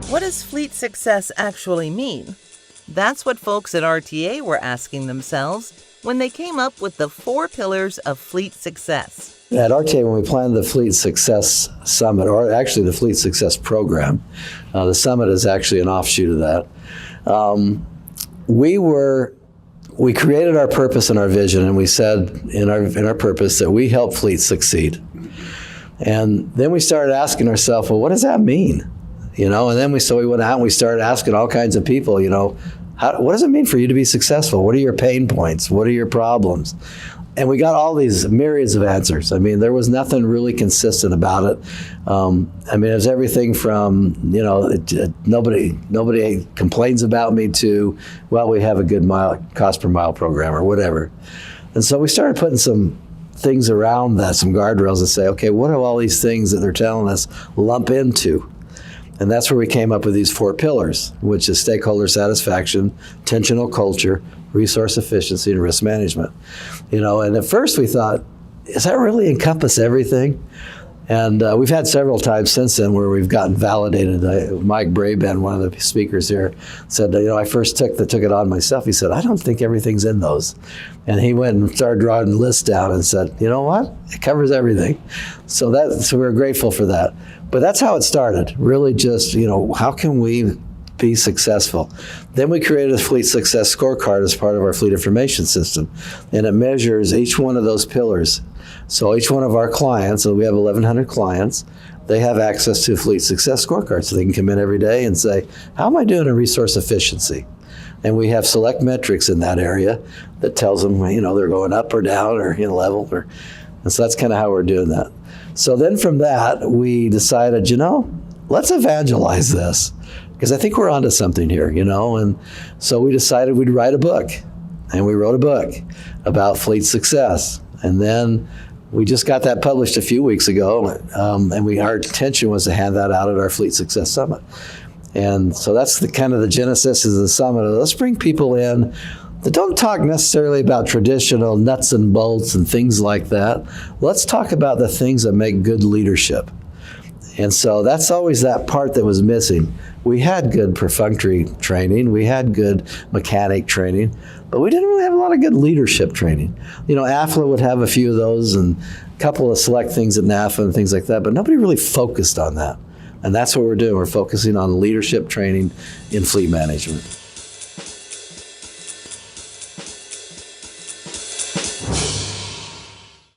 What does fleet success actually mean? That's what folks at RTA were asking themselves when they came up with the 4 pillars of fleet success. At RTA, when we planned the Fleet Success Summit, or actually the Fleet Success Program, the summit is actually an offshoot of that. We created our purpose and our vision, and we said in our purpose that we help fleets succeed. And then we started asking ourselves, well, what does that mean? And then we went out and we started asking all kinds of people, what does it mean for you to be successful? What are your pain points? What are your problems? And we got all these myriads of answers. There was nothing really consistent about it. It was everything from, nobody complains about me to, well, we have a good cost per mile program or whatever. And so we started putting some things around that, some guardrails, and say, okay, what do all these things that they're telling us lump into? And that's where we came up with these 4 pillars, which is stakeholder satisfaction, intentional culture, resource efficiency, and risk management. And at first we thought, does that really encompass everything? And we've had several times since then where we've gotten validated. Mike Braben, one of the speakers here, said, I first took it on myself. He said, I don't think everything's in those. And he went and started drawing lists down and said, you know what? It covers everything. So we're grateful for that. But that's how it started, really just, how can we be successful? Then we created a Fleet Success Scorecard as part of our fleet information system, and it measures each one of those pillars. So each one of our clients, so we have 1,100 clients, they have access to a Fleet Success Scorecard, so they can come in every day and say, how am I doing in resource efficiency? And we have select metrics in that area that tells them, they're going up or down or level. And so that's kind of how we're doing that. So then from that, we decided, let's evangelize this, because I think we're onto something here, And so we decided we'd write a book, and we wrote a book about fleet success. And then we just got that published a few weeks ago, and our intention was to hand that out at our Fleet Success Summit. And so that's the genesis of the summit. Let's bring people in that don't talk necessarily about traditional nuts and bolts and things like that. Let's talk about the things that make good leadership. And so that's always that part that was missing. We had good perfunctory training, we had good mechanic training, but we didn't really have a lot of good leadership training. AFLA would have a few of those and a couple of select things at NAFA and things like that, but nobody really focused on that. And that's what we're doing. We're focusing on leadership training in fleet management.